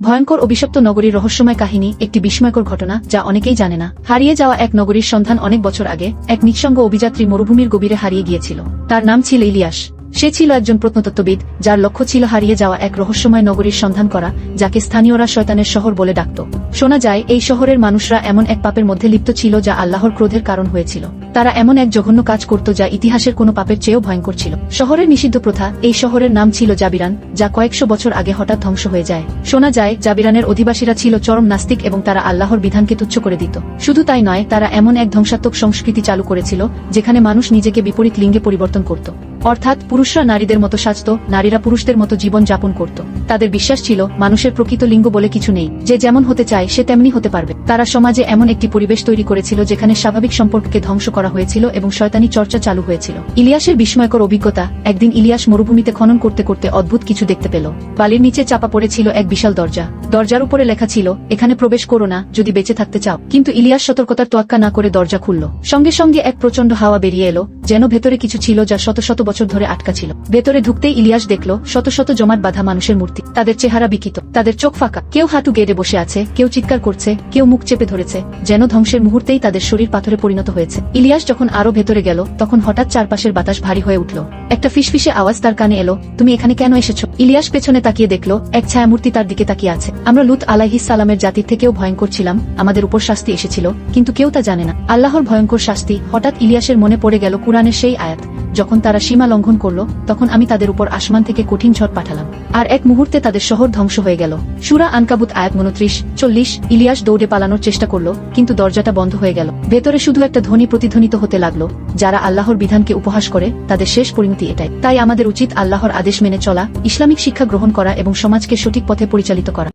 ভয়ঙ্কর অভিশপ্ত নগরীর রহস্যময় কাহিনী একটি বিস্ময়কর ঘটনা যা অনেকেই জানে না। হারিয়ে যাওয়া এক নগরীর সন্ধান অনেক বছর আগে এক নিঃসঙ্গ অভিযাত্রী মরুভূমির গভীরে হারিয়ে গিয়েছিল। তার নাম ছিল ইলিয়াস। সে ছিল একজন প্রত্নতত্ত্ববিদ যার লক্ষ্য ছিল হারিয়ে যাওয়া এক রহস্যময় নগরীর সন্ধান করা, যাকে স্থানীয়রা শয়তানের শহর বলে ডাকত। শোনা যায় এই শহরের মানুষরা এমন এক পাপের মধ্যে লিপ্ত ছিল যা আল্লাহর ক্রোধের কারণ হয়েছিল। তারা এমন এক জঘন্য কাজ করত যা ইতিহাসের কোনো পাপের চেয়েও ভয়ঙ্কর ছিল। শহরের নিষিদ্ধ প্রথা, এই শহরের নাম ছিল জাবিরান, যা কয়েকশো বছর আগে হঠাৎ ধ্বংস হয়ে যায়। শোনা যায় জাবিরানের অধিবাসীরা ছিল চরম নাস্তিক এবং তারা আল্লাহর বিধানকে তুচ্ছ করে দিত। শুধু তাই নয়, তারা এমন এক ধ্বংসাত্মক সংস্কৃতি চালু করেছিল যেখানে মানুষ নিজেকে বিপরীত লিঙ্গে পরিবর্তন করত। অর্থাৎ পুরুষরা নারীদের মতো সাজত, নারীরা পুরুষদের মতো জীবন যাপন করত। তাদের বিশ্বাস ছিল মানুষের প্রকৃত লিঙ্গ বলে কিছু নেই, যে যেমন হতে চায় সে তেমনি হতে পারবে। তারা সমাজে এমন একটি পরিবেশ তৈরি করেছিল যেখানে স্বাভাবিক সম্পর্ককে ধ্বংস করা হয়েছিল এবং শয়তানি চর্চা চালু হয়েছিল। ইলিয়াসের বিস্ময়কর অভিজ্ঞতা। একদিন ইলিয়াস মরুভূমিতে খনন করতে করতে অদ্ভুত কিছু দেখতে পেল। বালির নিচে চাপা পড়েছিল এক বিশাল দরজা। দরজার উপরে লেখা ছিল, এখানে প্রবেশ করো না যদি বেঁচে থাকতে চাও। কিন্তু ইলিয়াস সতর্কতার তোয়াক্কা না করে দরজা খুলল। সঙ্গে সঙ্গে এক প্রচন্ড হাওয়া বেরিয়ে এলো, যেন ভেতরে কিছু ছিল যা শত শত বছর ধরে আটকা ছিল। ভেতরে ঢুকতেই ইলিয়াস দেখল শত শত জমাট বাঁধা মানুষের মূর্তি। তাদের চেহারা বিকৃত, তাদের চোখ ফাঁকা, কেউ হাঁটু গেড়ে বসে আছে, কেউ চিৎকার করছে, কেউ মুখ চেপে ধরেছে, যেন ধ্বংসের মুহূর্তেই তাদের শরীর পাথরে পরিণত হয়েছে। ইলিয়াস যখন আরো ভেতরে গেল তখন হঠাৎ চারপাশের বাতাস ভারী হয়ে উঠল। একটা ফিসফিসে আওয়াজ তার কানে এলো, তুমি এখানে কেন এসেছো? ইলিয়াস পেছনে তাকিয়ে দেখল এক ছায়ামূর্তি তার দিকে তাকিয়ে আছে। আমরা লুত আলাইহিস সালামের জাতির থেকেও ভয়ঙ্কর ছিলাম, আমাদের উপর শাস্তি এসেছিল, কিন্তু কেউ তা জানে না। আল্লাহর ভয়ঙ্কর শাস্তি। হঠাৎ ইলিয়াসের মনে পড়ে গেল কুরআনের সেই আয়াত, যখন তারা সীমা লঙ্ঘন করল তখন আমি তাদের উপর আসমান থেকে কঠিন ঝড় পাঠালাম, আর এক মুহূর্তে তাদের শহর ধ্বংস হয়ে গেল। সূরা আনকাবুত আয়াত 29-40। ইলিয়াস দৌড়ে পালানোর চেষ্টা করল, কিন্তু দরজাটা বন্ধ হয়ে গেল। ভেতরে শুধু একটা ধ্বনি প্রতিধ্বনিত হতে লাগলো, যারা আল্লাহর বিধানকে উপহাস করে তাদের শেষ পরিণতি এটাই। তাই আমাদের উচিত আল্লাহর আদেশ মেনে চলা, ইসলামিক শিক্ষা গ্রহণ করা এবং সমাজকে সঠিক পথে পরিচালিত করা।